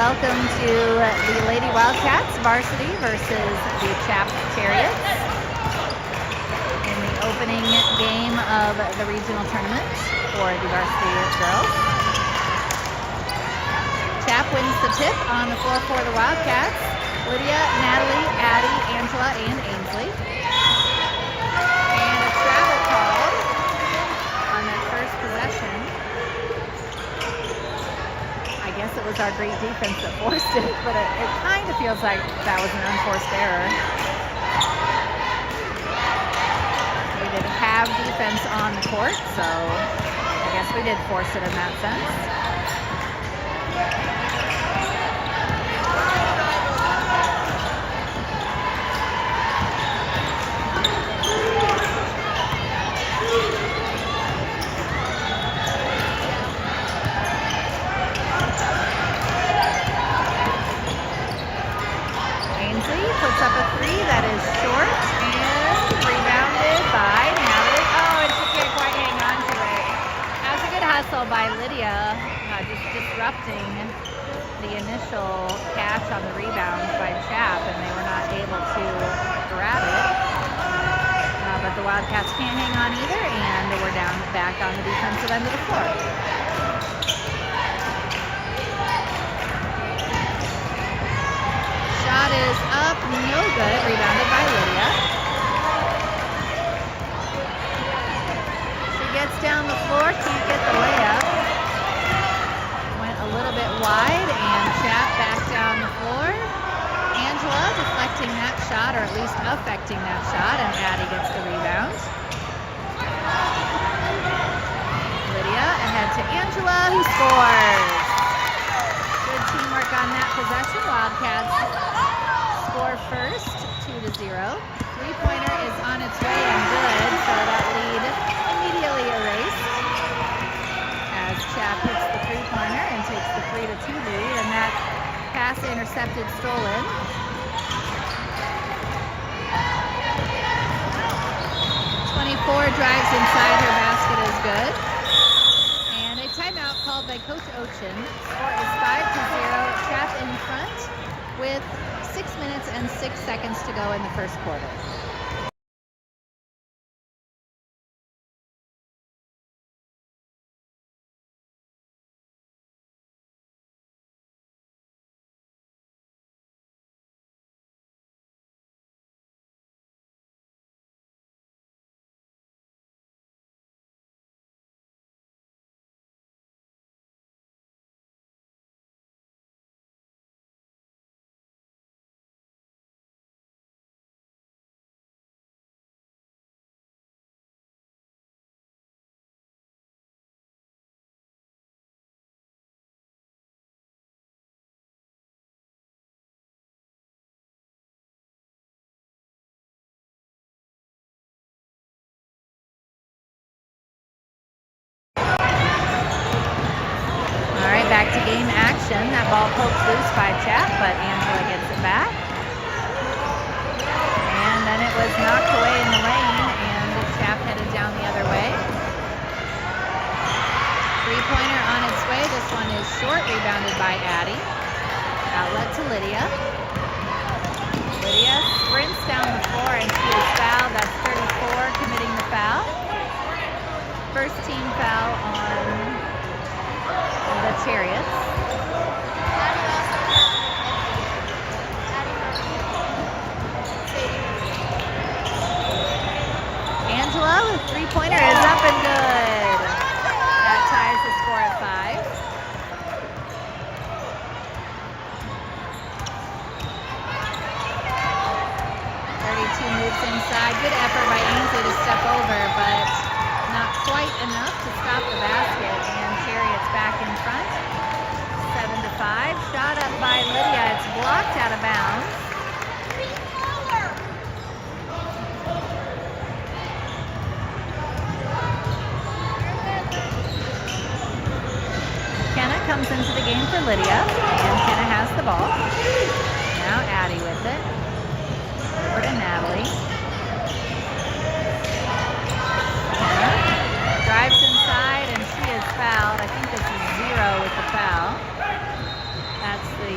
welcome to the Lady Wildcats Varsity versus the CHAP Chariots in the opening game of the regional tournament for the Varsity girls. CHAP wins the tip on the floor for the Wildcats. Lydia, Natalie, Addie, Angela, and Ainsley. And a travel called on that first possession. I guess it was our great defense that forced it, but it kind of feels like that was an unforced error. We did have defense on the court, so I guess we did force it in that sense. Puts up a three that is short and rebounded by Natalie. Oh, and she can't quite hang on to it. That was a good hustle by Lydia, just disrupting the initial catch on the rebound by CHAP, and they were not able to grab it. But the Wildcats can't hang on either, and we're down back on the defensive end of the floor. Shot is up, no good, rebounded by Lydia. She gets down the floor, can't get the layup. Went a little bit wide, and CHAP back down the floor. Angela deflecting that shot, or at least affecting that shot, and Addie gets the rebound. Lydia ahead to Angela, who scores. Good teamwork on that possession. Wildcats score first, 2-0. Three-pointer is on its way and good, so that lead immediately erased as CHAP hits the three-pointer and takes the 3-2 lead, and that pass intercepted, stolen. Drives inside her basket is good. And a timeout called by Coach Ochin. Score is 5-0. CHAP in front with 6 minutes and 6 seconds to go in the first quarter. Back to game action. That ball poked loose by CHAP, but Angela gets it back. And then it was knocked away in the lane, and CHAP headed down the other way. Three-pointer on its way. This one is short, rebounded by Addie. Outlet to Lydia. Lydia sprints down the floor, and she is fouled. That's 34, committing the foul. First team foul on the Chariots. Angela with three-pointer is up and good. That ties the score at 5. Moves inside. Good effort by Ainsley to step over, but not quite enough to stop the basket. And Chariots back in front. 7-5. Shot up by Lydia. It's blocked out of bounds. Kenna comes into the game for Lydia, and Kenna has the ball. Now Addie with it. Over to Natalie. Kenna drives inside, and she is fouled. I think this is 0 with the foul. That's the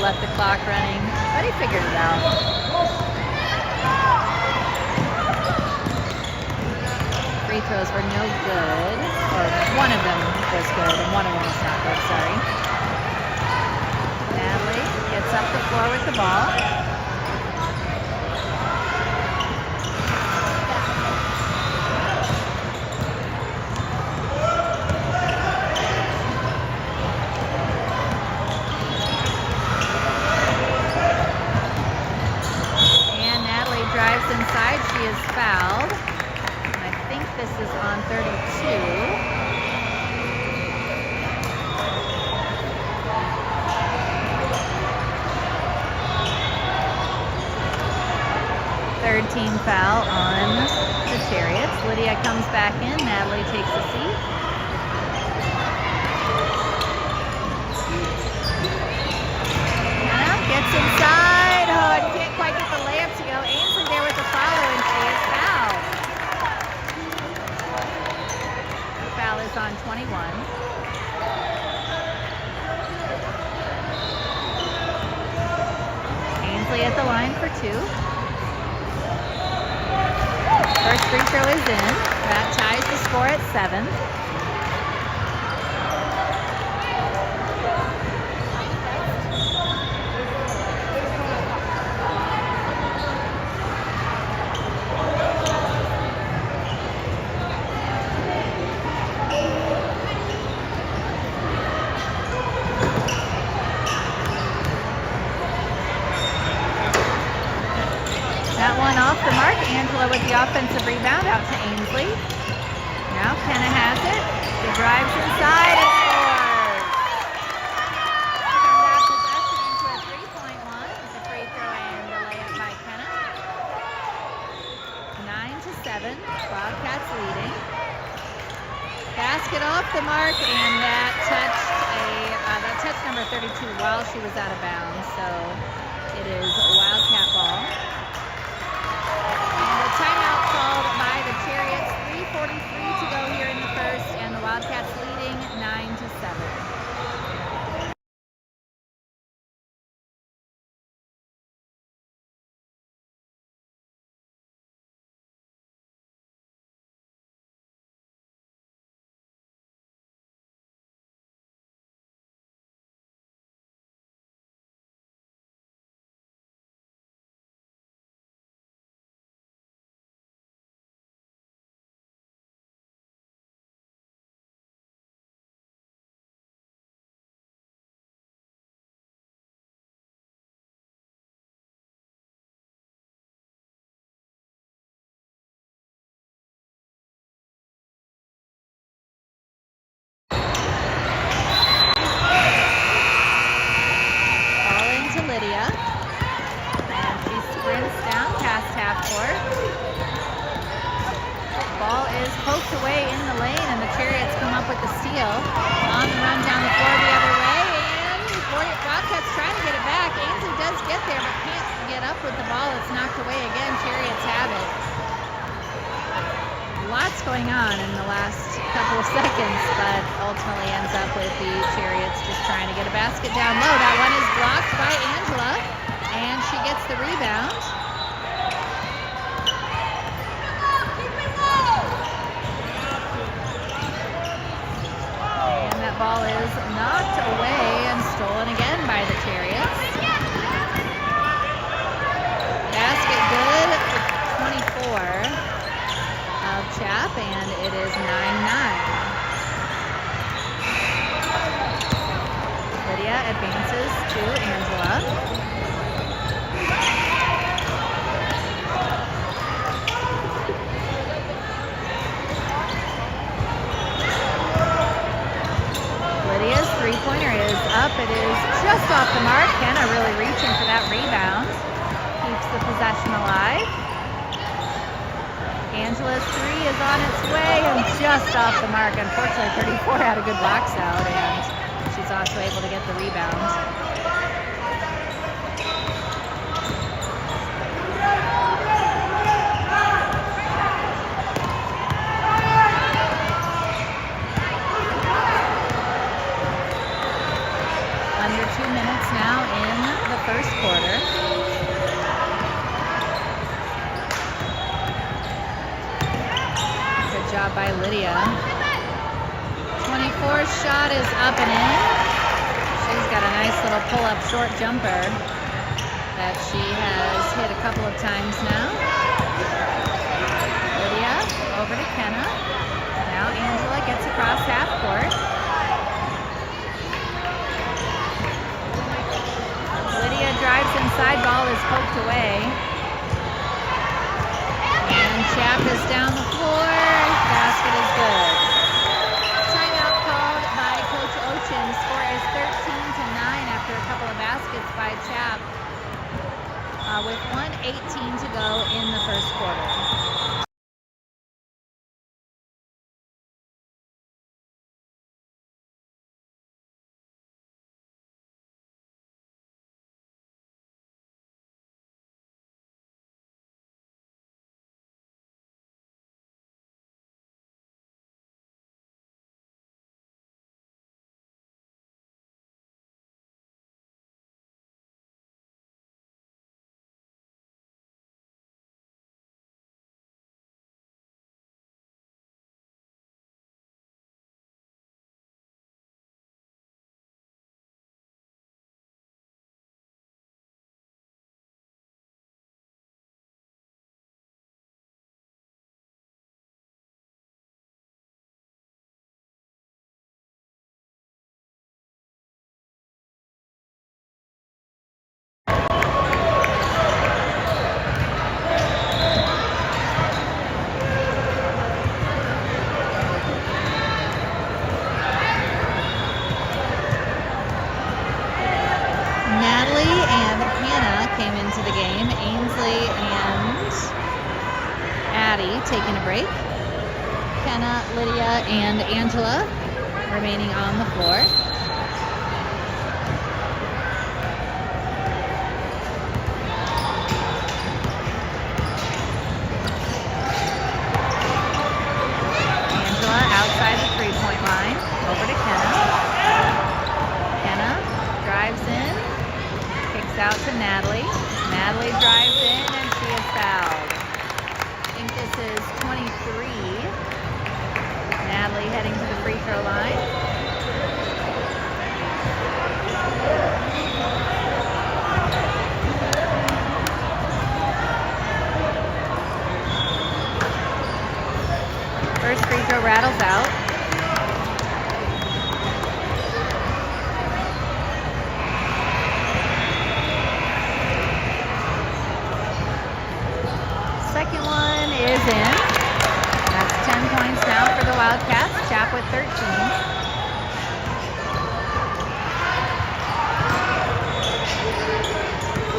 left the clock running, but he figured it out. Free throws were no good, or one of them was good and one of them was not good, sorry. Natalie gets up the floor with the ball. And Natalie drives inside. She is fouled. I think this is on 32. 3rd team foul on the Chariots. Lydia comes back in. Natalie takes a seat. Hannah gets inside. Oh, and can't quite get the layup to go. Ainsley there with the follow, and she is fouled. The foul is on 21. Ainsley at the line for 2. First free throw is in. That ties the score at 7. That one off the mark. Angela with the offensive rebound out to Ainsley. Now Kenna has it. She drives inside and scores. Turns that possession into a 3-point one with the free throw and the layup by Kenna. 9-7. Wildcats leading. Basket off the mark, and that touched number 32 while she was out of bounds. So it is a Wildcat ball. Timeout called by the Chariots. 3:43 to go here in the first, and the Wildcats leading 9-7. Lydia, and she sprints down past half court. Ball is poked away in the lane, and the Chariots come up with the steal. On the run down the floor the other way, and Wildcats trying to get it back. Ainsley does get there, but can't get up with the ball. It's knocked away again. Chariots have it. Lots going on in the last couple of seconds, but ultimately ends up with the Chariots just trying to get a basket down low. That one is blocked by Angela, and she gets the rebound. And that ball is knocked away and stolen again by the Chariots. Basket good for 24. CHAP, and it is 9-9. Lydia advances to Angela. Lydia's three-pointer is up. It is just off the mark. Kenna really reaching for that rebound. Keeps the possession alive. Angela's three is on its way and just off the mark. Unfortunately, 34 had a good box out, and she's also able to get the rebound. Under 2 minutes now in by Lydia. 24 shot is up and in. She's got a nice little pull-up short jumper that she has hit a couple of times now. Lydia over to Kenna. Now Angela gets across half court. Lydia drives inside, ball is poked away. And CHAP is down the floor. Basket is good. Timeout called by Coach Ocean. Score is 13-9 after a couple of baskets by CHAP. With 1:18 to go in the first quarter. Into the game. Ainsley and Addie taking a break. Kenna, Lydia, and Angela remaining on the floor. Angela outside the three-point line. Over to Kenna. Kenna drives in. Out to Natalie. Natalie drives in and she is fouled. I think this is 23. Natalie heading to the free throw line. First free throw rattles out. Second one is in. That's 10 points now for the Wildcats. CHAP with 13.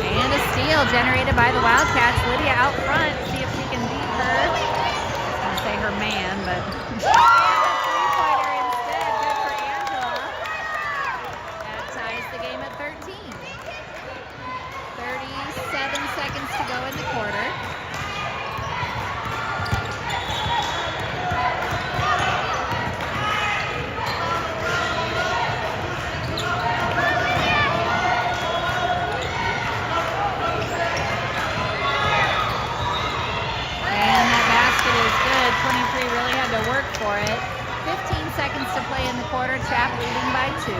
And a steal generated by the Wildcats. Lydia out front. See if she can beat her. I was going to say her man, but... And a three-pointer instead. Good for Angela. That ties the game at 13. 37 seconds to go in the quarter. For it. 15 seconds to play in the quarter. CHAP leading by 2.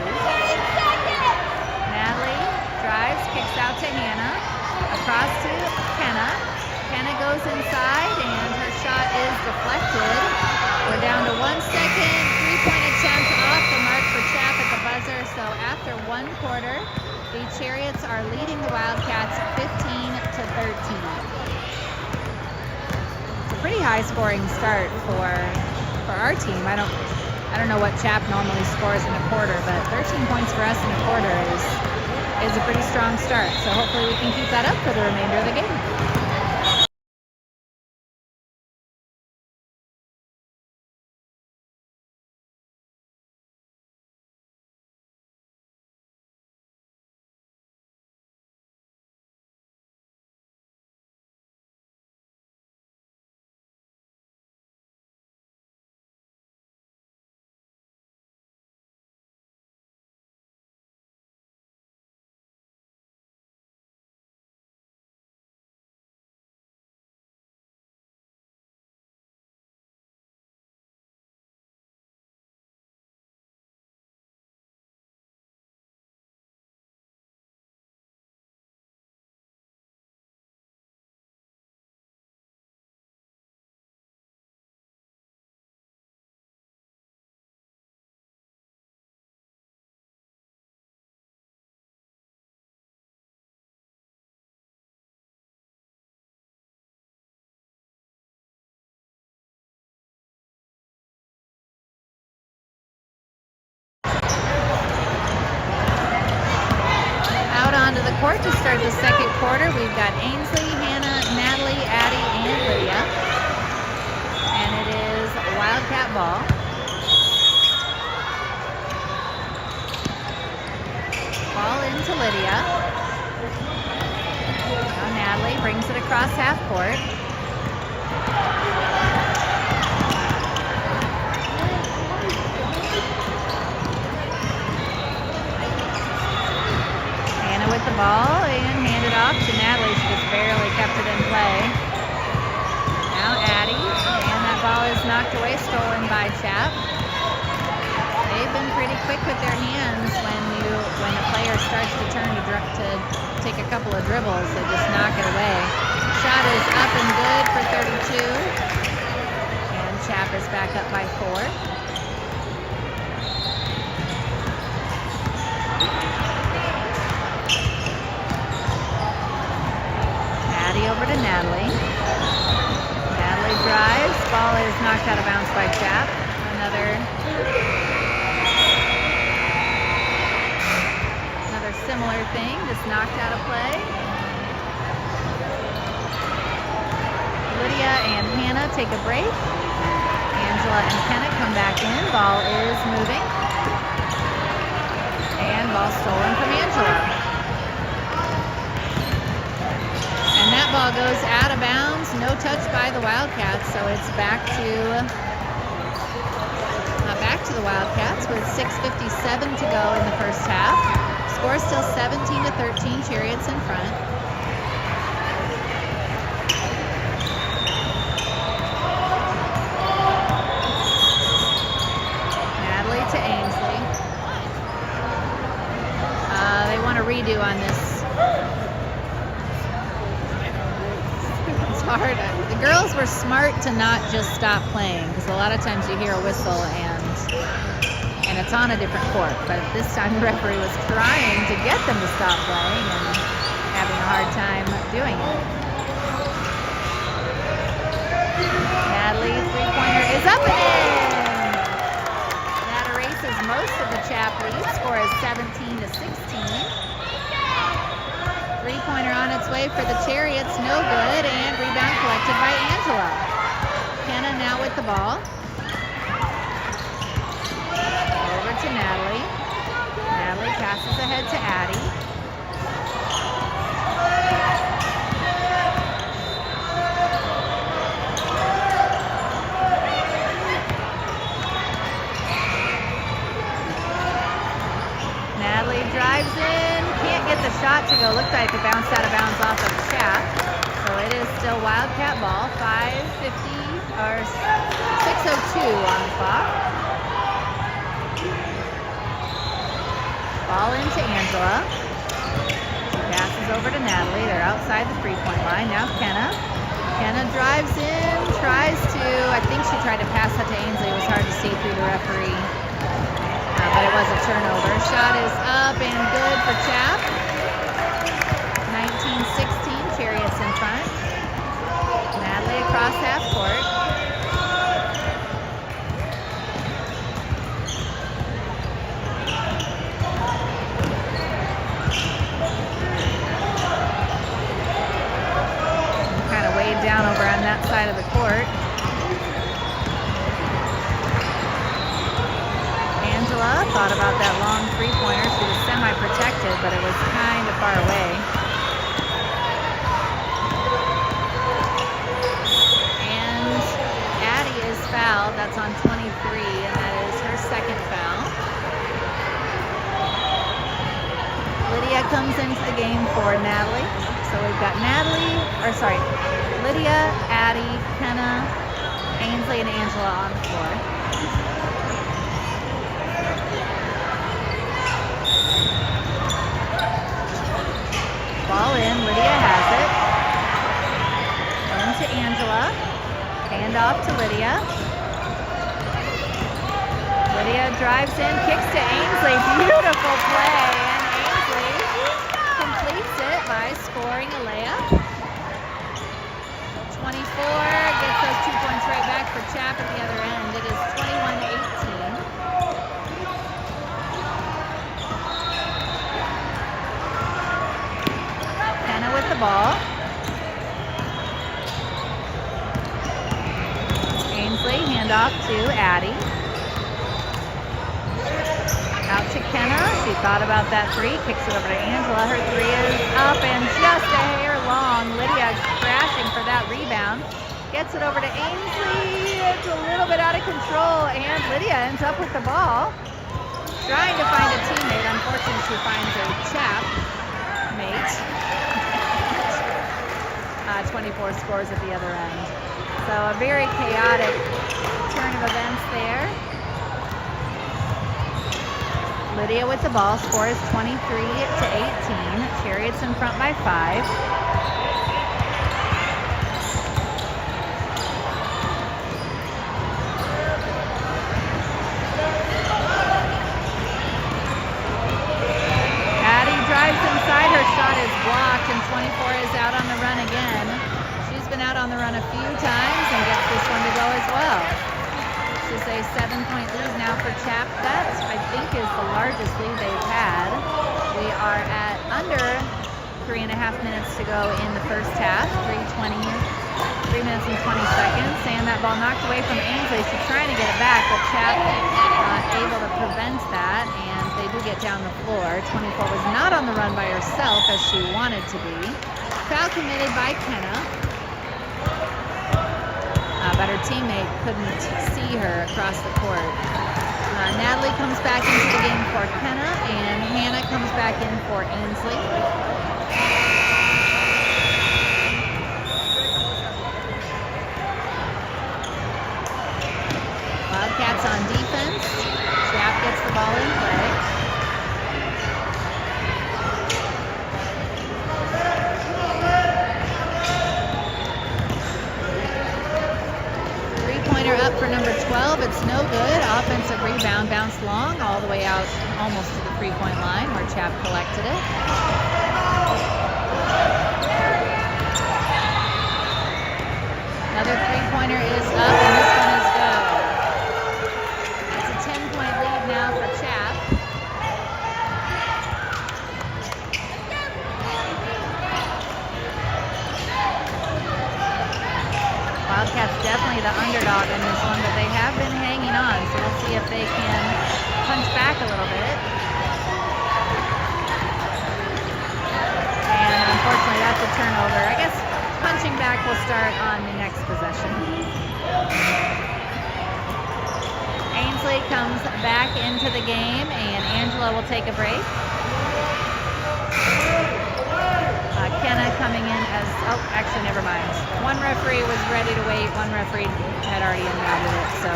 Natalie drives, kicks out to Hannah. Across to Kenna. Kenna goes inside and her shot is deflected. We're down to 1 second. 3-point attempt off the mark for CHAP at the buzzer. So after one quarter, the Chariots are leading the Wildcats 15-13. Pretty high scoring start for our team. I don't know what CHAP normally scores in a quarter, but 13 points for us in a quarter is a pretty strong start. So hopefully we can keep that up for the remainder of the game. court to start the second quarter. We've got Ainsley, Hannah, Natalie, Addie, and Lydia. And it is Wildcat ball. Ball into Lydia. Now Natalie brings it across half court. With the ball and hand it off to Natalie. She just barely kept it in play. Now Addie, and that ball is knocked away, stolen by CHAP. They've been pretty quick with their hands when a player starts to turn to take a couple of dribbles. They just knock it away. Shot is up and good for 32. And CHAP is back up by 4. Over to Natalie. Natalie drives. Ball is knocked out of bounds by CHAP. Another similar thing, just knocked out of play. Lydia and Hannah take a break. Angela and Kenna come back in. Ball is moving. And ball stolen from Angela. And that ball goes out of bounds, no touch by the Wildcats, so it's back to the Wildcats with 6:57 to go in the first half. Score still 17-13, Chariots in front. Natalie to Ainsley. They want a redo on this. Hard. The girls were smart to not just stop playing, because a lot of times you hear a whistle and it's on a different court, but this time the referee was trying to get them to stop playing and having a hard time doing it. Natalie, three-pointer is up and in! That erases most of the CHAP lead. Score is 17-16. Three-pointer on its way for the Chariots, no good, and rebound collected by Angela. Kenna now with the ball. Over to Natalie. Natalie passes ahead to Addie. Natalie drives in. Can't get the shot to go. Looked like it bounced out of bounds off of CHAP. So it is still Wildcat ball. 6:02 on the clock. Ball into Angela. She passes over to Natalie. They're outside the three-point line. Now Kenna. Kenna drives in. Tries to, I think she tried to pass that to Ainsley. It was hard to see through the referee. But it was a turnover. Shot is up and good for CHAP. 19-16, Chariots in front. Natalie across half court. Kind of weighed down over on that side of the court. Thought about that long three-pointer. She was semi-protected, but it was kind of far away. And Addie is fouled. That's on 23, and that is her second foul. Lydia comes into the game for Natalie. So we've got Lydia, Addie, Kenna, Ainsley, and Angela on the floor. Ball in, Lydia has it. Into Angela. Hand off to Lydia. Lydia drives in, kicks to Ainsley. Beautiful play. And Ainsley completes it by scoring a layup. 24 gets those 2 points right back for CHAP at the other end. It is 21-18. handoff to Addie. Out to Kenna. She thought about that three. Kicks it over to Angela. Her three is up and just a hair long. Lydia crashing for that rebound. Gets it over to Ainsley. It's a little bit out of control, and Lydia ends up with the ball. Trying to find a teammate. Unfortunately, she finds a CHAP mate. 24 scores at the other end. So a very chaotic turn of events there. Lydia with the ball. Score is 23-18. Chariots in front by 5. Inside, her shot is blocked, and 24 is out on the run again. She's been out on the run a few times and gets this one to go as well. This is a 7-point lead now for CHAP. That, I think, is the largest lead they've had. We are at under 3.5 minutes to go in the first half. 3 minutes and 20 seconds. And that ball knocked away from Ainsley. She's trying to get it back, but CHAP able to prevent that, and they do get down the floor. 24 was not on the run by herself as she wanted to be. Foul committed by Kenna, but her teammate couldn't see her across the court. Natalie comes back into the game for Kenna, and Hannah comes back in for Ainsley. Wildcats on defense. CHAP gets the ball in play. Three-pointer up for number 12. It's no good. Offensive rebound bounced long all the way out almost to the three-point line where CHAP collected it. Another three-pointer is up, and this one is good. That's a 10-point lead now for CHAP. Wildcats definitely the underdog in this one, but they have been hanging on, so we'll see if they can punch back a little bit. And unfortunately, that's a turnover. I guess punching back will start on the next possession. Ainsley comes back into the game, and Angela will take a break. Kenna coming in as, oh, actually, never mind. One referee was ready to wait. One referee had already inbounded it, so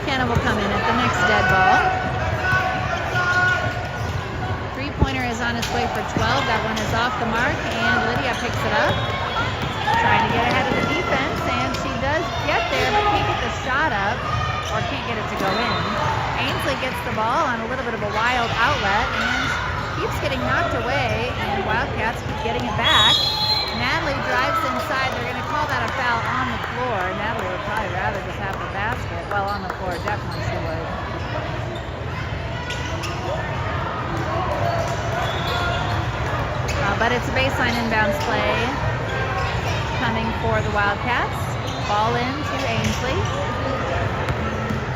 Kenna will come in at the next dead ball. Three-pointer is on its way for 12. That one is off the mark, and Lydia picks it up. Trying to get ahead of the defense, and she does get there, but can't get the shot up, or can't get it to go in. Ainsley gets the ball on a little bit of a wild outlet, and keeps getting knocked away, and Wildcats keep getting it back. Natalie drives inside. They're going to call that a foul on the floor. Natalie would probably rather just have the basket. Well, on the floor, definitely she would. But it's a baseline inbounds play coming for the Wildcats. Ball in to Ainsley.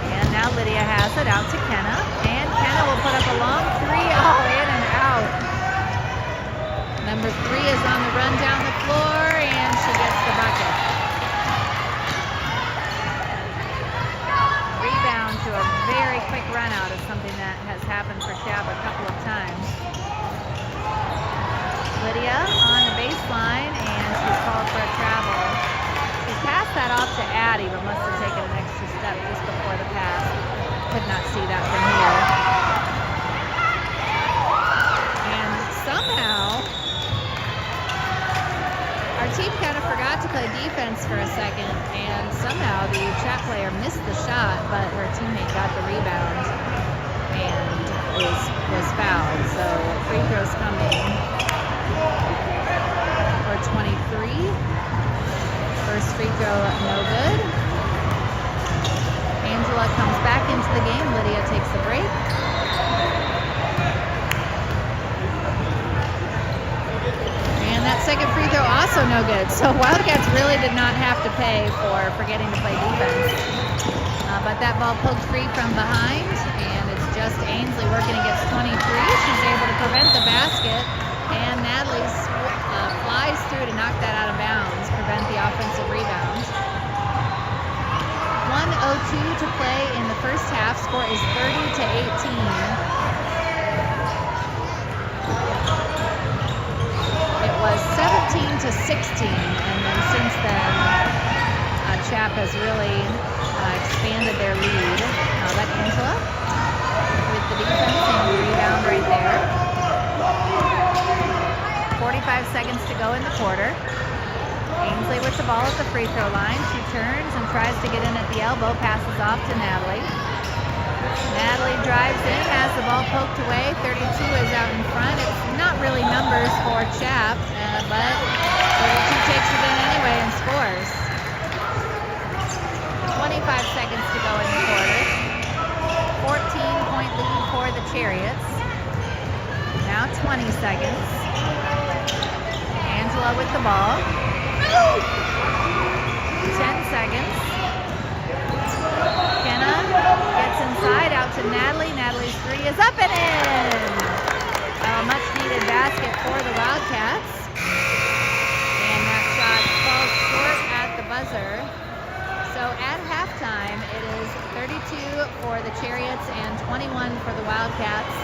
And now Lydia has it out to Kenna. And Kenna will put up a long three. Oh, in and out. Number 3 is on the run down the floor, and she gets the bucket. Rebound to a very quick run out is something that has happened for CHAP a couple of times. Lydia on the baseline, and she's called for a travel. She passed that off to Addie, but must have taken an extra step just before the pass. Could not see that from here. And somehow, our team kind of forgot to play defense for a second, and somehow the CHAP player missed the shot, but her teammate got the rebound and was fouled. So free throws coming for 23. First free throw, no good. Angela comes back into the game. Lydia takes a break. And that second free free throw also no good. So Wildcats really did not have to pay for forgetting to play defense. But that ball poked free from behind, and it's just Ainsley working against 23. She's able to prevent the basket, and Natalie flies through to knock that out of bounds, prevent the offensive rebound. 1:02 to play in the first half. Score is 30-18. It was 17-16, and then since then, CHAP has really expanded their lead. That Angela with the defense and the rebound right there. 45 seconds to go in the quarter. Ainsley with the ball at the free throw line. She turns and tries to get in at the elbow, passes off to Natalie. Natalie drives in, has the ball poked away. 32 is out in front. It's not really numbers for CHAP, but 32 takes it in anyway and scores. 25 seconds to go in the quarter. 14-point lead for the Chariots. Now 20 seconds. Angela with the ball. 10 seconds. Kenna gets inside, out to Natalie. Natalie's three is up and in. A much needed basket for the Wildcats. And that shot falls short at the buzzer. So at halftime, it is 32 for the Chariots and 21 for the Wildcats.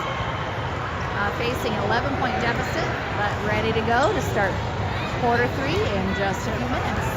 Facing an 11-point deficit, but ready to go to start quarter 3 in just a few minutes.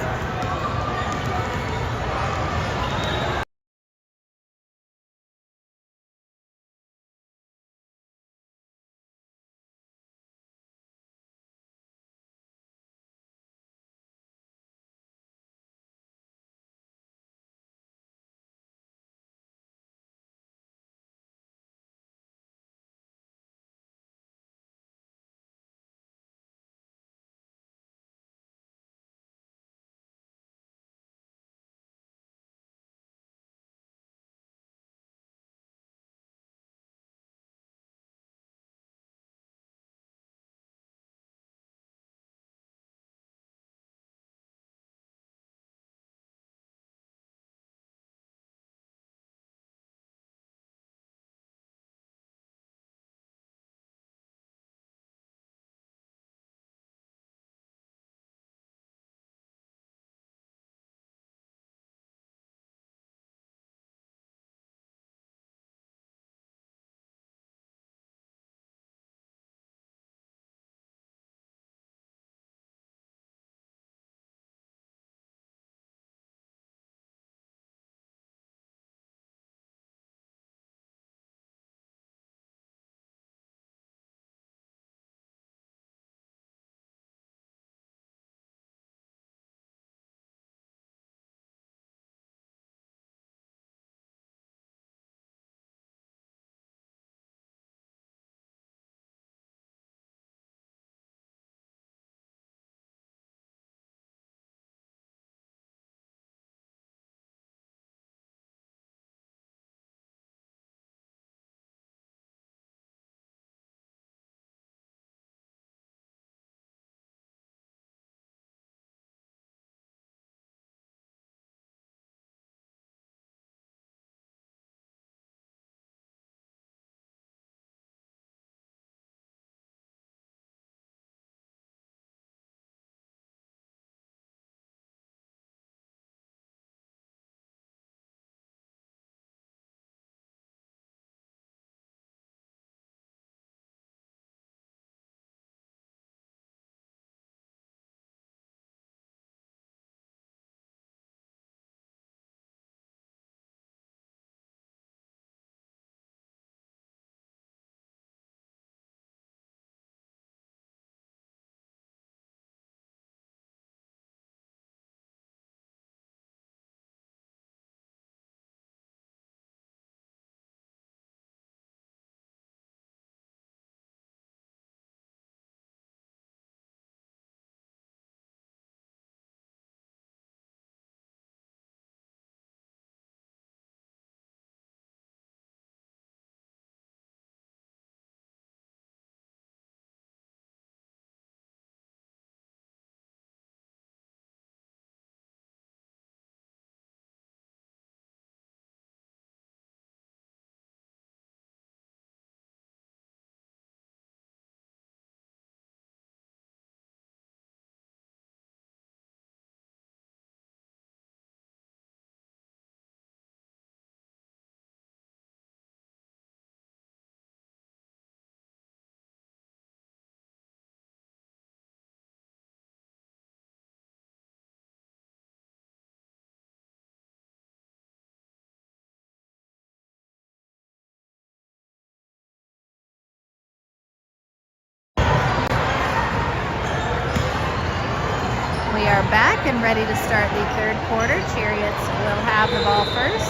We are back and ready to start the third quarter. Chariots will have the ball first.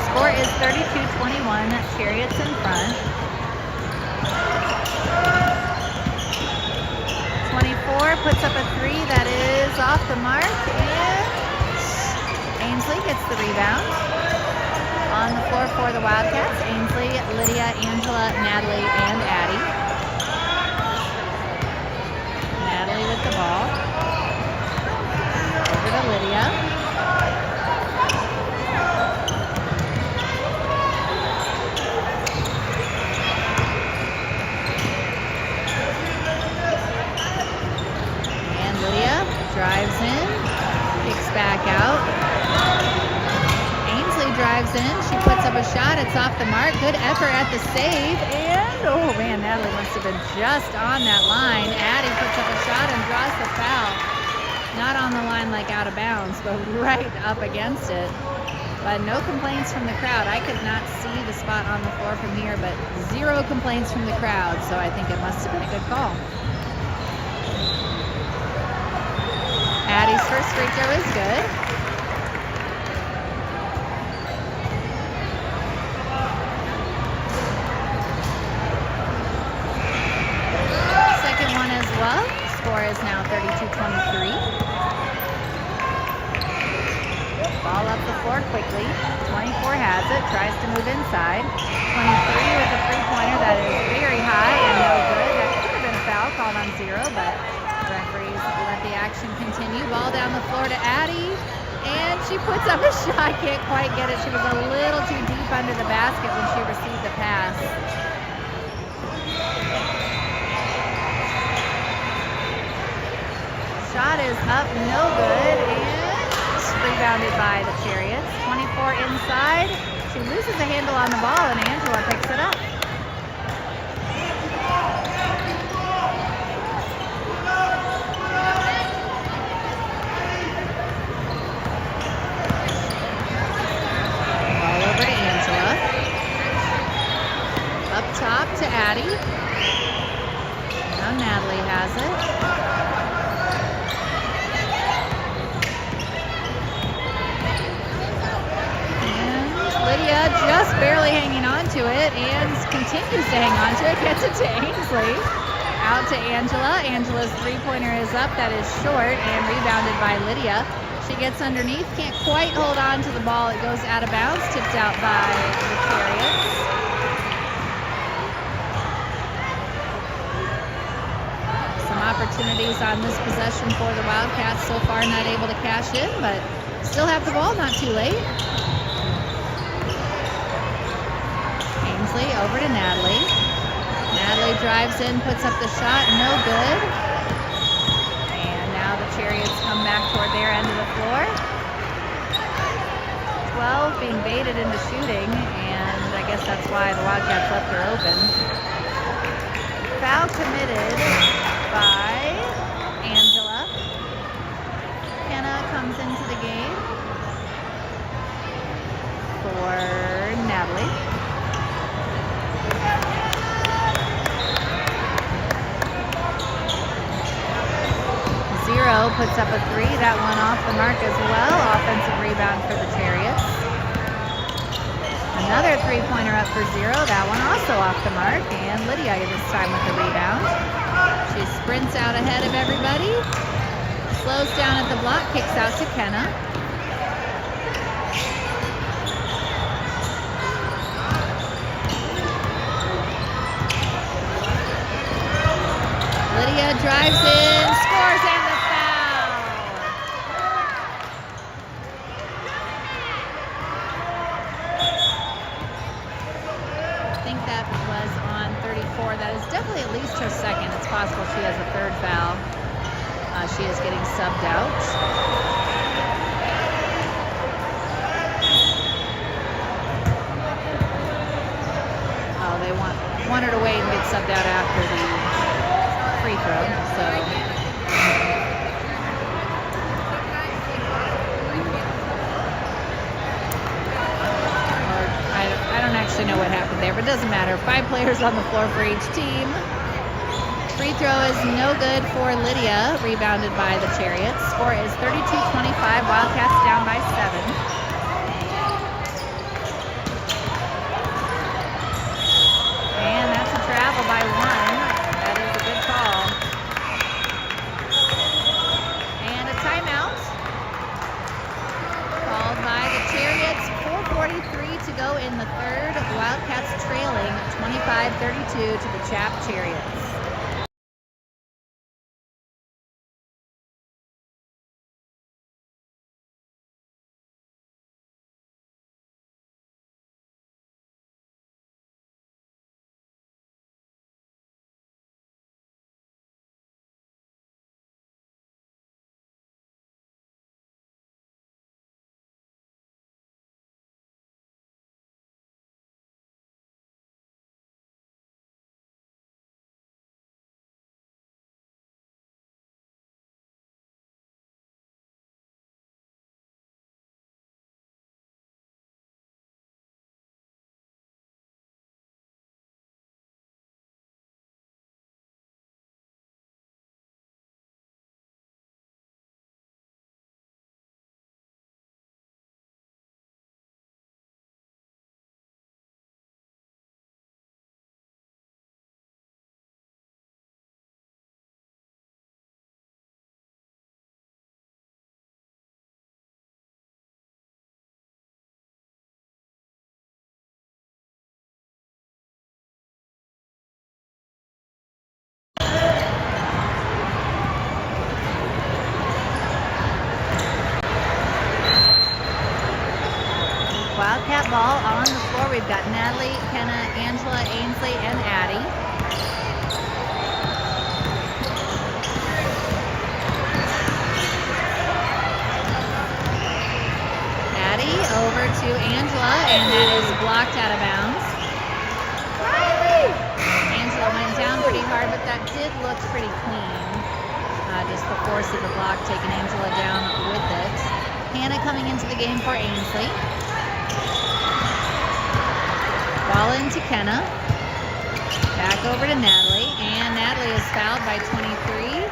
Score is 32-21. Chariots in front. 24 puts up a three that is off the mark, and Ainsley gets the rebound. On the floor for the Wildcats, Ainsley, Lydia, Angela, Natalie, and Addie. Natalie with the ball. Over to Lydia. And Lydia drives in, kicks back out. Drives in, she puts up a shot, it's off the mark, good effort at the save, and oh man, Natalie must have been just on that line. Addie puts up a shot and draws the foul. Not on the line like out of bounds, but right up against it. But no complaints from the crowd. I could not see the spot on the floor from here, but zero complaints from the crowd, so I think it must have been a good call. Addie's first free throw is good. Well, score is now 32-23. Ball up the floor quickly. 24 has it, tries to move inside. 23 with a three-pointer that is very high and no good. That could have been a foul called on zero, but referees let the action continue. Ball down the floor to Addie, and she puts up a shot. Can't quite get it. She was a little too deep under the basket when she received the pass. Shot is up, no good, and rebounded by the Chariots. 24 inside. She loses the handle on the ball, and Angela picks it up. Ball over to Angela. Up top to Addie. Now Natalie has it. Lydia just barely hanging on to it and continues to hang on to it. Gets it to Ainsley. Out to Angela. Angela's three-pointer is up. That is short and rebounded by Lydia. She gets underneath. Can't quite hold on to the ball. It goes out of bounds. Tipped out by the Chariots. Some opportunities on this possession for the Wildcats. So far not able to cash in, but still have the ball. Not too late. Over to Natalie. Natalie drives in, puts up the shot, no good. And now the Chariots come back toward their end of the floor. 12 being baited into shooting, and I guess that's why the Wildcats left her open. Foul committed by Angela. Kenna comes into the game for Natalie. Zero puts up a three. That one off the mark as well. Offensive rebound for the Chariots. Another three-pointer up for zero. That one also off the mark. And Lydia this time with the rebound. She sprints out ahead of everybody. Slows down at the block. Kicks out to Kenna. Lydia drives in, scores, and the foul. I think that was on 34. That is definitely at least her second. It's possible she has a third foul. She is getting subbed out. Oh, they want her to wait and get subbed out after the free throw, so. actually know what happened there, but it doesn't matter. 5 players on the floor for each team. Free throw is no good for Lydia, rebounded by the Chariots. Score is 32-25, Wildcats down by 7. And that's a travel by 1. That is a good call. And a timeout called by the Chariots. 4:43 to go in the third. Wildcats trailing 25-32 to the CHAP Chariots. Wildcat ball on the floor. We've got Natalie, Kenna, Angela, Ainsley, and Addie. Addie over to Angela, and that is blocked out of bounds. Angela went down pretty hard, but that did look pretty clean. Just the force of the block taking Angela down with it. Hannah coming into the game for Ainsley. Ball into Kenna. Back over to Natalie. And Natalie is fouled by 23.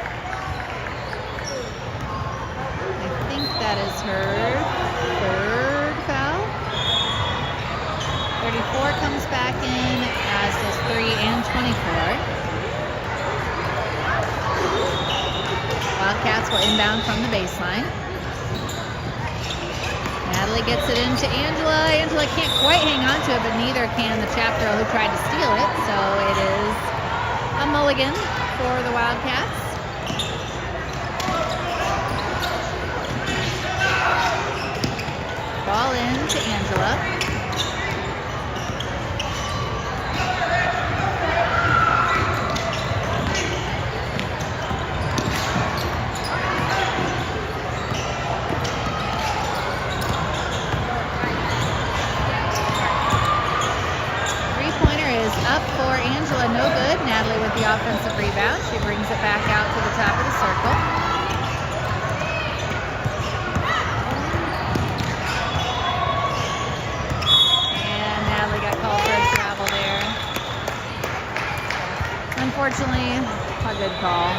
I think that is her third foul. 34 comes back in, as does 3 and 24. Wildcats will inbound from the baseline. Natalie gets it into Angela. Angela can't quite hang on to it, but neither can the CHAP girl who tried to steal it. So it is a mulligan for the Wildcats. Ball in to Angela. 3-pointer is up for Angela, no good. Natalie with the offensive rebound. She brings it back out to the top of the circle. And Natalie got called for a travel there. Unfortunately, a good call.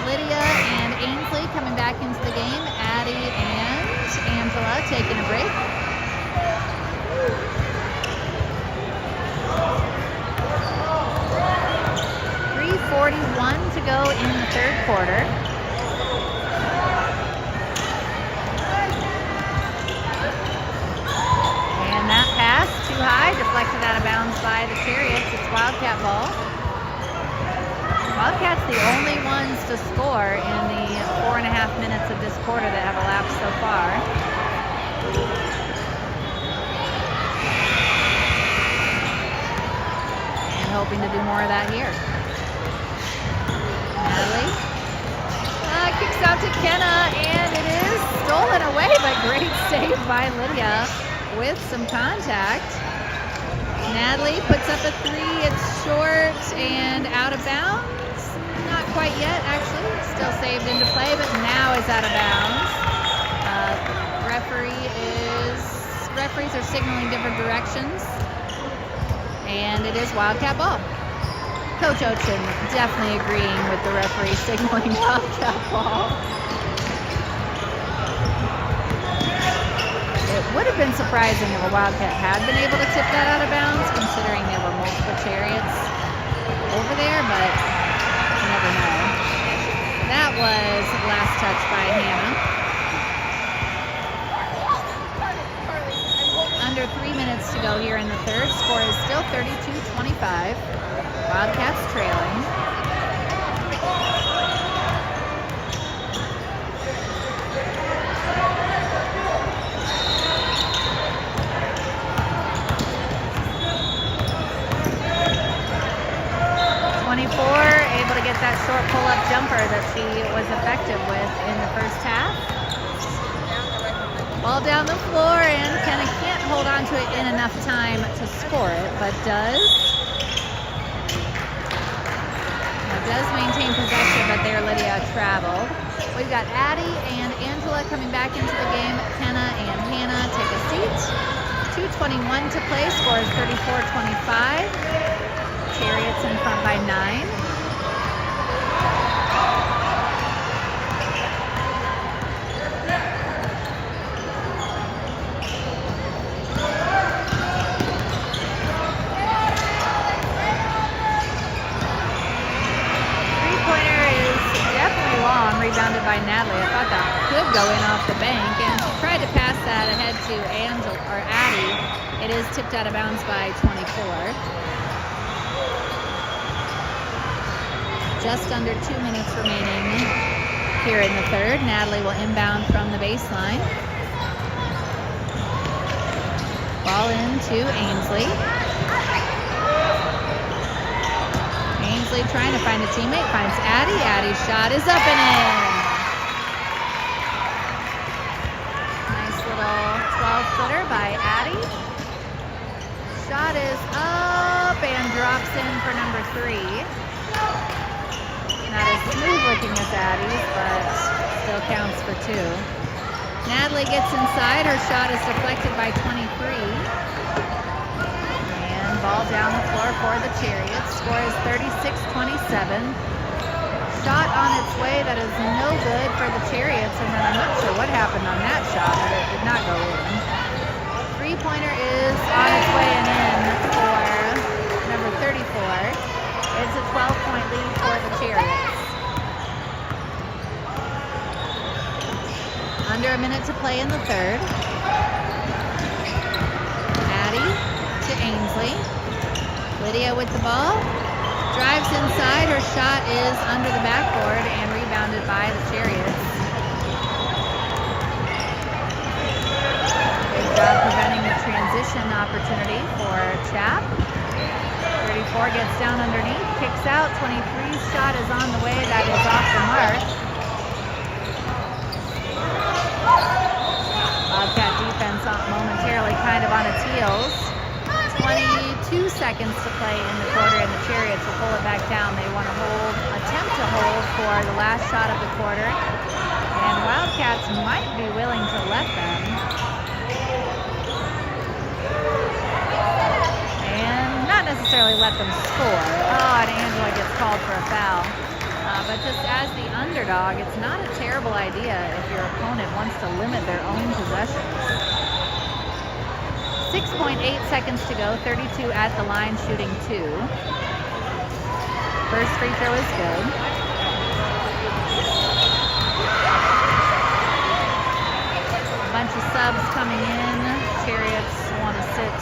Lydia and Ainsley coming back into the game. Addie and Angela taking a break. .41 to go in the third quarter. And that pass too high, deflected out of bounds by the Chariots. It's Wildcat ball. Wildcats the only ones to score in the 4.5 minutes of this quarter that have elapsed so far. And hoping to do more of that here. Natalie kicks out to Kenna, and it is stolen away, but great save by Lydia with some contact. Natalie puts up a 3. It's short and out of bounds. Not quite yet, actually. Still saved into play, but now is out of bounds. Referee referees are signaling different directions. And it is Wildcat ball. Coach Ochin definitely agreeing with the referee signaling Wildcat ball. It would have been surprising if a Wildcat had been able to tip that out of bounds, considering there were multiple Chariots over there, but you never know. That was last touch by Hannah. Under 3 minutes to go here in the third. Score is still 32-25. Wildcats trailing. Able to get that short pull-up jumper that she was effective with in the first half. Ball down the floor, and Kenna can't hold on to it in enough time to score it, but does maintain possession, but there Lydia traveled. We've got Addie and Angela coming back into the game. Kenna and Hannah take a seat. 2:21 to play. Score is 34-25. Chariots in front by 9. Rebounded by Natalie. I thought that could go in off the bank, and she tried to pass that ahead to Angela or Addie. It is tipped out of bounds by 24. Just under 2 minutes remaining here in the third. Natalie will inbound from the baseline. Ball into Ainsley. Ainsley trying to find a teammate, finds Addie. Addie's shot is up and in. Nice little 12-footer by Addie. Shot is up and drops in for number 3. Not as smooth looking as Addie's, but still counts for 2. Natalie gets inside. Her shot is deflected by 23. Ball down the floor for the Chariots. Score is 36-27. Shot on its way that is no good for the Chariots, and then I'm not sure what happened on that shot, but it did not go in. Three-pointer is on its way and in for number 34. It's a 12-point lead for the Chariots. Under a minute to play in the third. Addie to Ainsley. Lydia with the ball. Drives inside. Her shot is under the backboard and rebounded by the Chariots. Good job preventing the transition opportunity for CHAP. 34 gets down underneath, kicks out. 23's shot is on the way. That is off the mark. Wildcat defense momentarily kind of on its heels. 22 seconds to play in the quarter, and the Chariots will pull it back down. They want to attempt to hold for the last shot of the quarter, and Wildcats might be willing to let them. And not necessarily let them score. Oh, and Angela gets called for a foul. But just as the underdog, it's not a terrible idea if your opponent wants to limit their own possessions. 6.8 seconds to go, 32 at the line, shooting 2. First free throw is good. A bunch of subs coming in. Chariots want to sit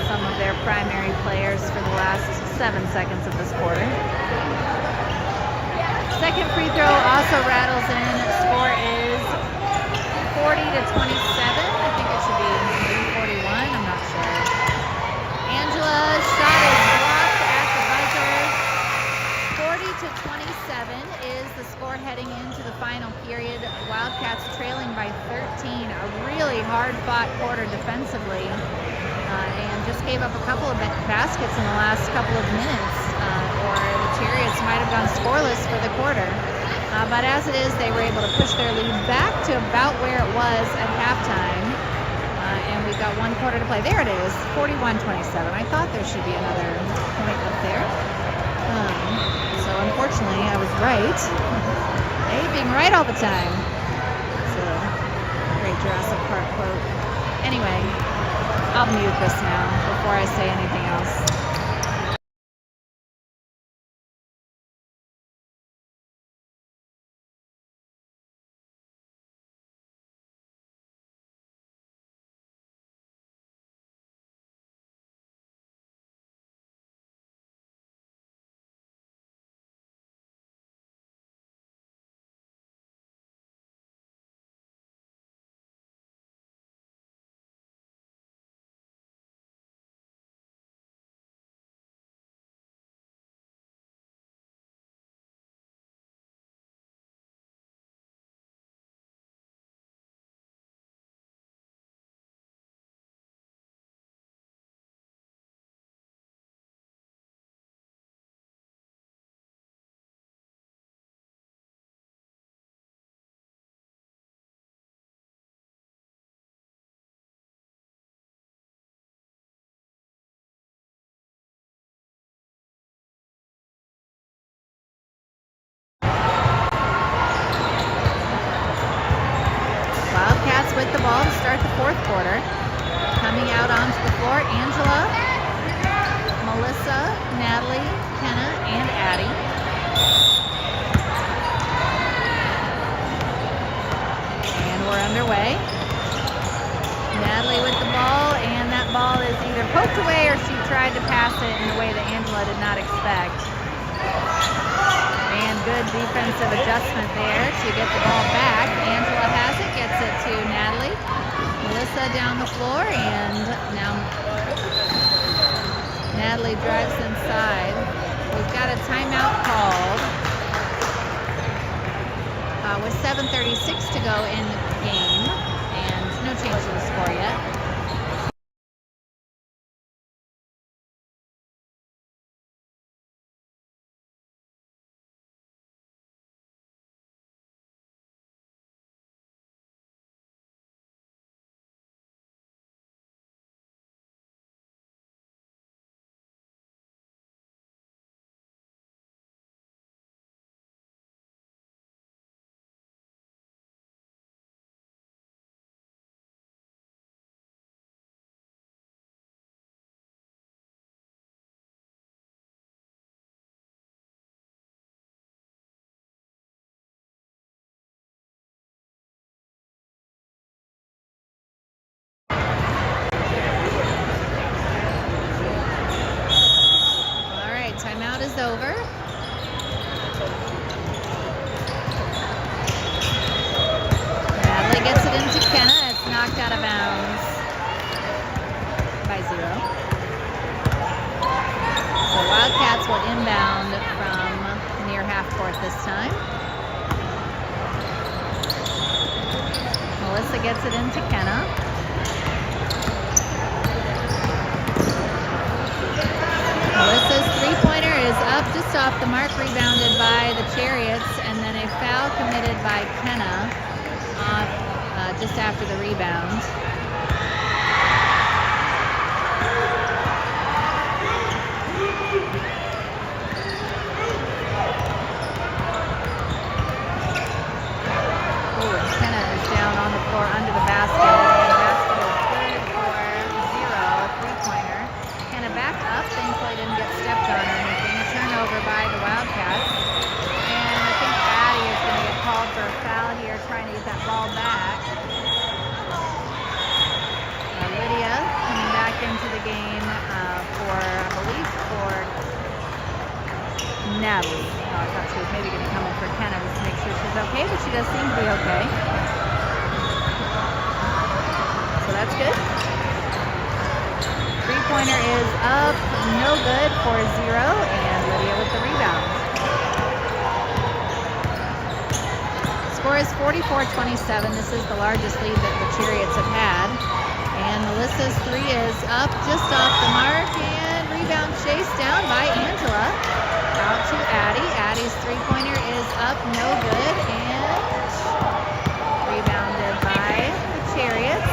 some of their primary players for the last 7 seconds of this quarter. Second free throw also rattles in. Score is 40-27. I think it should be 41. I'm not sure. Angela's shot is blocked at the buzzer. 40-27 is the score heading into the final period. Wildcats trailing by 13. A really hard-fought quarter defensively, and just gave up a couple of baskets in the last couple of minutes, or the Chariots might have gone scoreless for the quarter. But as it is, they were able to push their lead back to about where it was at halftime, and we've got 1 quarter to play. There it is, 41-27. I thought there should be another point up there. So unfortunately, I was right. Hey, being right all the time. It's a great Jurassic Park quote. Anyway, I'll mute this now before I say anything else. Wildcats with the ball to start the 4th quarter. Coming out onto the floor, Angela, Melissa, Natalie, Kenna, and Addie. And we're underway. Natalie with the ball, and that ball is either poked away or she tried to pass it in a way that Angela did not expect. And good defensive adjustment there to get the ball back. Angela has it, gets it to Natalie. Melissa down the floor, and now Natalie drives inside. We've got a timeout called with 7:36 to go in the game, and no change to the score yet. Timeout is over. Natalie gets it into Kenna. It's knocked out of bounds by 0. So Wildcats will inbound from near half court this time. Melissa gets it into Kenna. Melissa's 3-pointer is up just off the mark, rebounded by the Chariots, and then a foul committed by Kenna just after the rebound. Kenna is down on the floor under the basket. The basket is good for 0, 3-pointer. Kenna back up, thankfully didn't get stepped on or anything. A turnover by the Wildcats. And I think Addie is going to get called for a foul here, trying to get that ball back. Lydia coming back into the game for, I believe, for Natalie. Oh, I thought she was maybe going to come in for Kenna just to make sure she's okay, but she does seem to be okay. So that's good. 3-pointer is up, no good for 0, and Lydia with the rebound. Score is 44-27. This is the largest lead that the Chariots have had. And Melissa's 3 is up just off the mark, and rebound chased down by Angela. Out to Addie. Addie's 3-pointer is up, no good, and rebounded by the Chariots.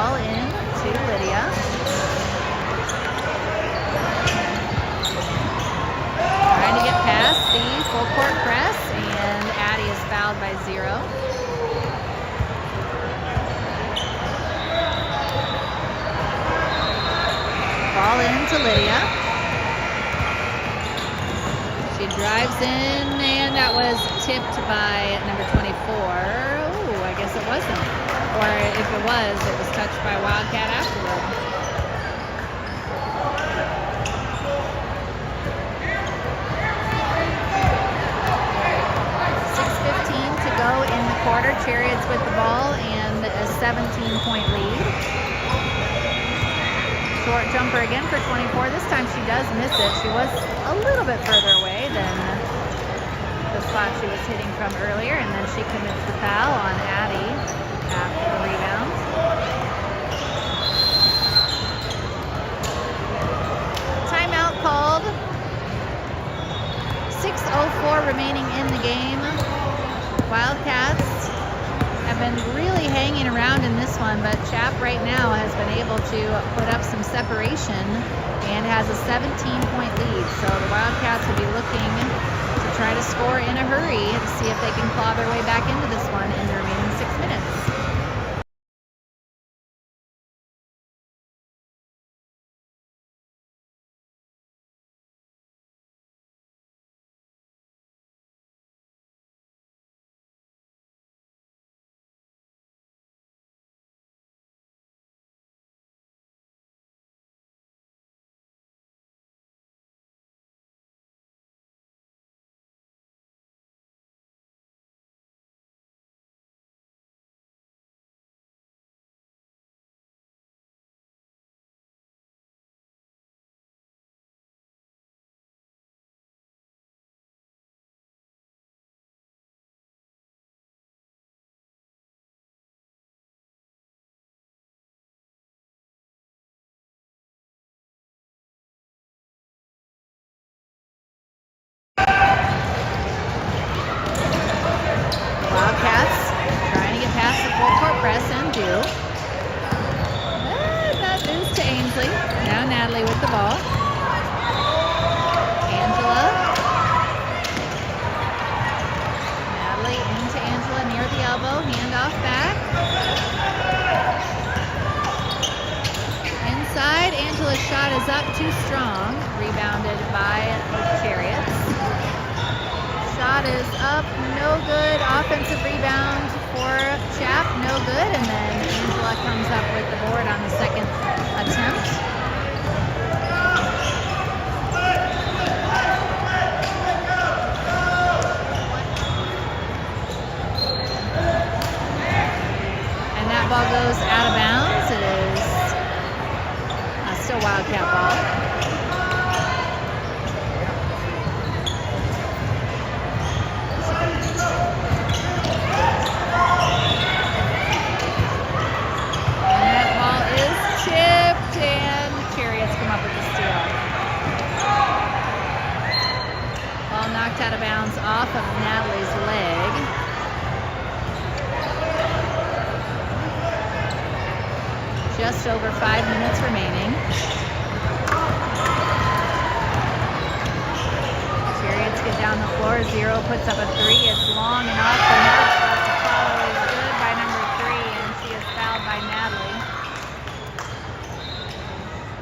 ball in to Lydia. Trying to get past the full court press, and Addie is fouled by 0. Ball in to Lydia. She drives in, and that was tipped by number 24. Oh, I guess it wasn't. Or if it was touched by Wildcat afterward. .6:15 to go in the quarter. Chariots with the ball and a 17-point lead. Short jumper again for 24. This time she does miss it. She was a little bit further away than the spot she was hitting from earlier, and then she commits the foul on Addie after the rebound. Timeout called. 6:04 remaining in the game. Wildcats have been really hanging around in this one, but CHAP right now has been able to put up some separation and has a 17-point lead. So the Wildcats will be looking to try to score in a hurry to see if they can claw their way back into this one in the remaining 6 minutes. Wildcats trying to get past the full court press and do. That is to Ainsley. Now Natalie with the ball. Angela. Natalie into Angela near the elbow. Handoff back. Inside. Angela's shot is up too strong. Rebounded by the Chariots. Shot is up, no good. Offensive rebound for CHAP, no good. And then Angela comes up with the board on the second attempt. And that ball goes out of bounds. It is still Wildcat ball. Out of bounds off of Natalie's leg. Just over 5 minutes remaining. Chariots get down the floor. Zero puts up a 3. It's long and off the mark, but the follow is good by number 3, and she is fouled by Natalie.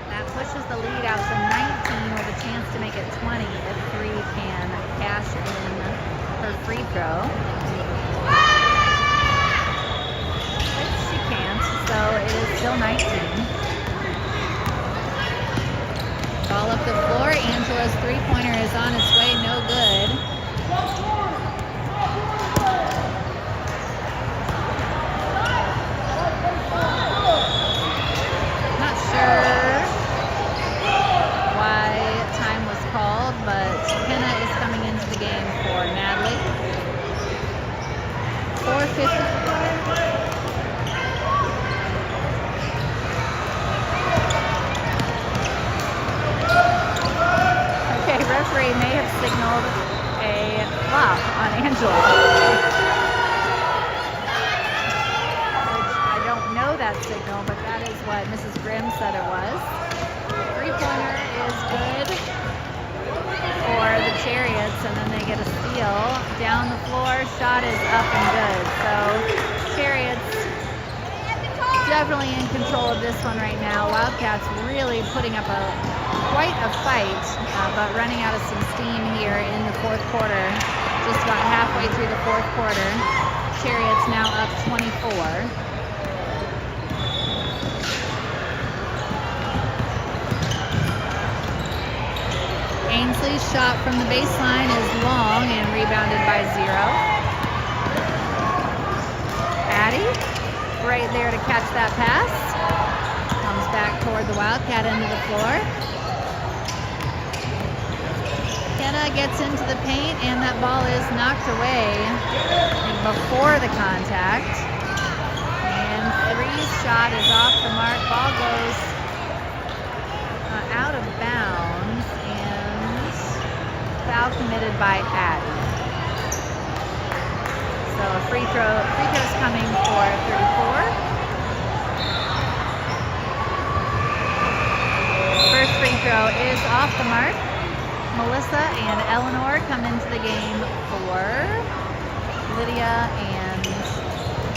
That pushes the lead out to 19 with a chance to make it 20 if 3 can cash in her free throw. But she can't, so it is still 19. Ball up the floor. Angela's three-pointer is on its way, no good. Not sure why time was called, but Kenna is coming into the game for Natalie. 4:50. Okay, referee may have signaled a flop. That is what Mrs. Grimm said it was. Three-pointer is good for the Chariots, and then they get a steal. Down the floor, shot is up and good. So Chariots definitely in control of this one right now. Wildcats really putting up quite a fight, but running out of some steam here in the fourth quarter. Just about halfway through the fourth quarter. Chariots now up 24. Ainsley's shot from the baseline is long and rebounded by 0. Addie, right there to catch that pass. Comes back toward the Wildcat end of the floor. Kenna gets into the paint, and that ball is knocked away before the contact. And Three's shot is off the mark. Ball goes out of bounds, and foul committed by Addie. So a free throw's coming for 34. First free throw is off the mark. Melissa and Eleanor come into the game for Lydia and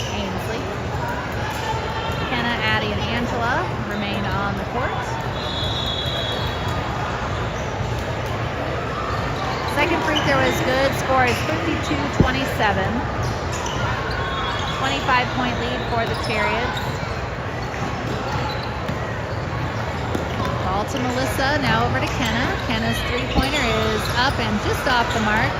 Ainsley. Kenna, Addie, and Angela remain on the court. Second free throw is good. Score is 52-27. 25-point lead for the Chariots. Ball to Melissa, now over to Kenna. Kenna's three-pointer is up and just off the mark.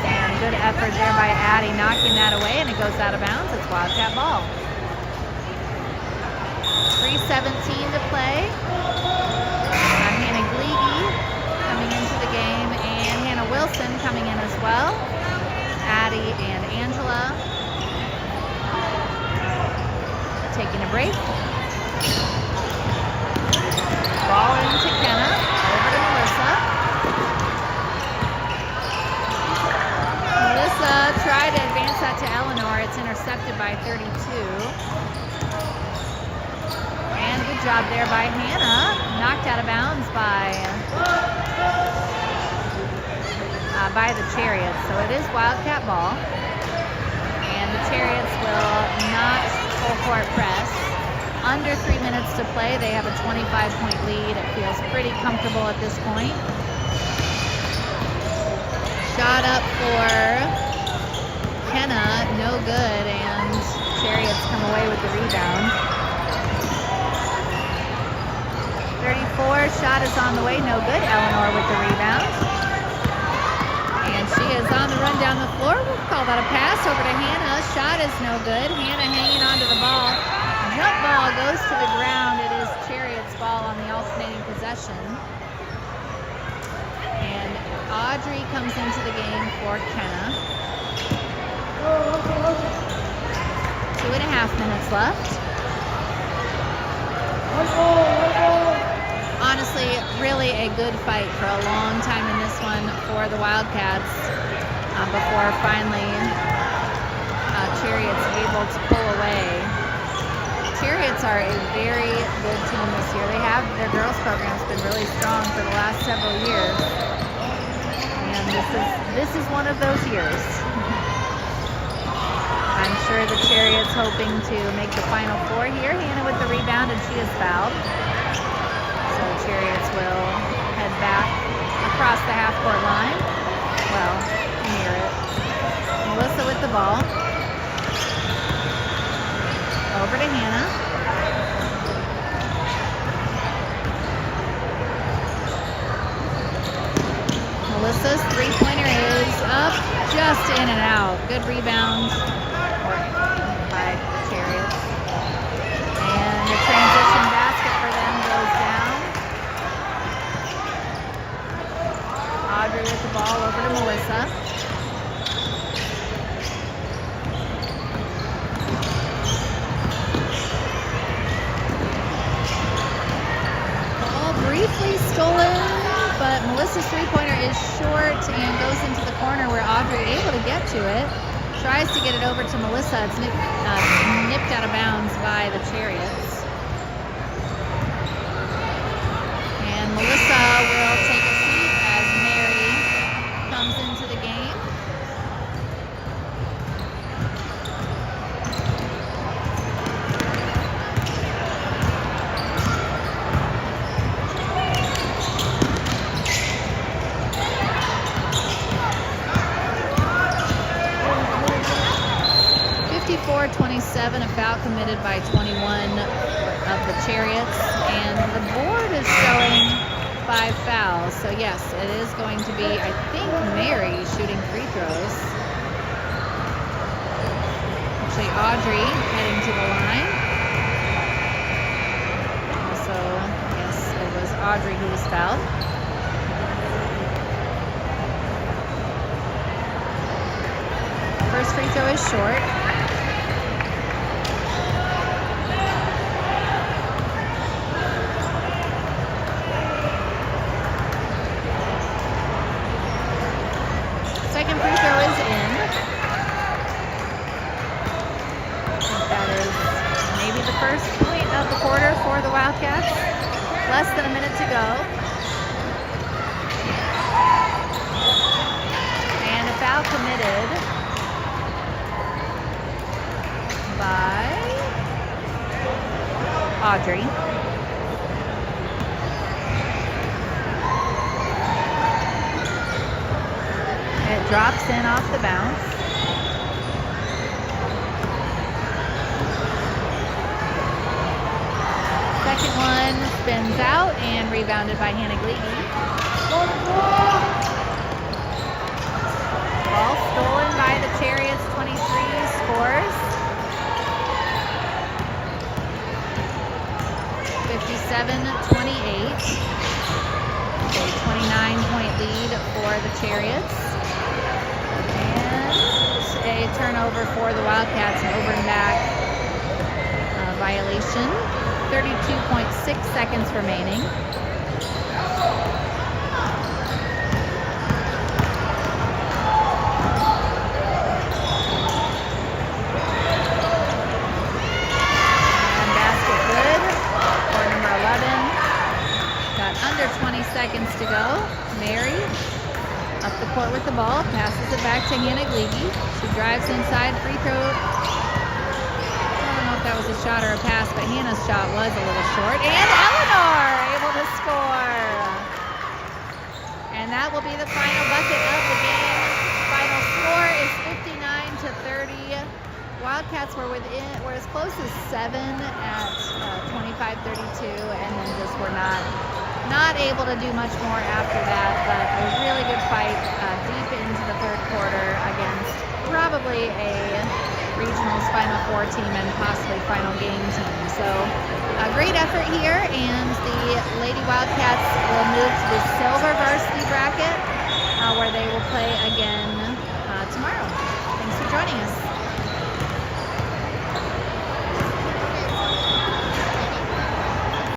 And good effort there by Addie, knocking that away, and it goes out of bounds. It's Wildcat ball. 3:17 to play. Hannah Gleege coming into the game, and Hannah Wilson coming in as well. Addie and Angela taking a break. Ball into Kenna, over to Melissa. Melissa tried to advance that to Eleanor. It's intercepted by 32. And good job there by Hannah. Knocked out of bounds by the Chariots. So it is Wildcat ball. And the Chariots will not full court press. Under 3 minutes to play. They have a 25-point lead. It feels pretty comfortable at this point. Shot up for Kenna, no good, and Chariots come away with the rebound. 34, shot is on the way, no good. Eleanor with the rebound. And she is on the run down the floor. We'll call that a pass over to Hannah. Shot is no good. Hannah hanging onto the ball. Jump ball goes to the ground. It is Chariots ball on the alternating possession. And Audrey comes into the game for Kenna. 2.5 minutes left. Honestly, really a good fight for a long time in this one for the Wildcats before finally Chariots able to pull away. Chariots are a very good team this year. Their girls program's been really strong for the last several years. And this is one of those years. I'm sure the Chariots hoping to make the Final Four here. Hannah with the rebound, and she is fouled. So Chariots will head back across the half-court line. Well, near it. Melissa with the ball. Over to Hannah. Melissa's three-pointer is up, just in and out. Good rebound by Chariots. And the transition basket for them goes down. Audrey with the ball over to Melissa. Briefly stolen, but Melissa's three-pointer is short and goes into the corner where Audrey able to get to it. Tries to get it over to Melissa. It's nipped out of bounds by the Chariots. And Melissa will take a seat as Mary comes into the game. .27, a foul committed by 21 of the Chariots, and the board is showing 5 fouls. So yes, it is going to be, I think, Mary shooting free throws. Actually, Audrey heading to the line. Also, yes, it was Audrey who was fouled. First free throw is short. Second free throw is in. That is maybe the first point of the quarter for the Wildcats. Less than a minute to go. And a foul committed by Audrey. It drops in off the bounce. Second one spins out and rebounded by Hannah Gleedy. Ball stolen by the Chariots, 23 scores. 57-28. A 29-point lead for the Chariots. A turnover for the Wildcats, an over and back violation. 32.6 seconds remaining. And basket good for number 11. Got under 20 seconds to go. Mary up the court with the ball, passes it back to Hannah Gleedy. She drives inside, free throw. I don't know if that was a shot or a pass, but Hannah's shot was a little short. And Eleanor able to score. And that will be the final bucket of the game. Final score is 59-30. Wildcats were as close as 7 at 25-32, and then just were not able to do much more after that, but a really good fight deep into the third quarter against probably a regionals Final Four team and possibly final game team. So a great effort here, and the Lady Wildcats will move to the silver varsity bracket where they will play against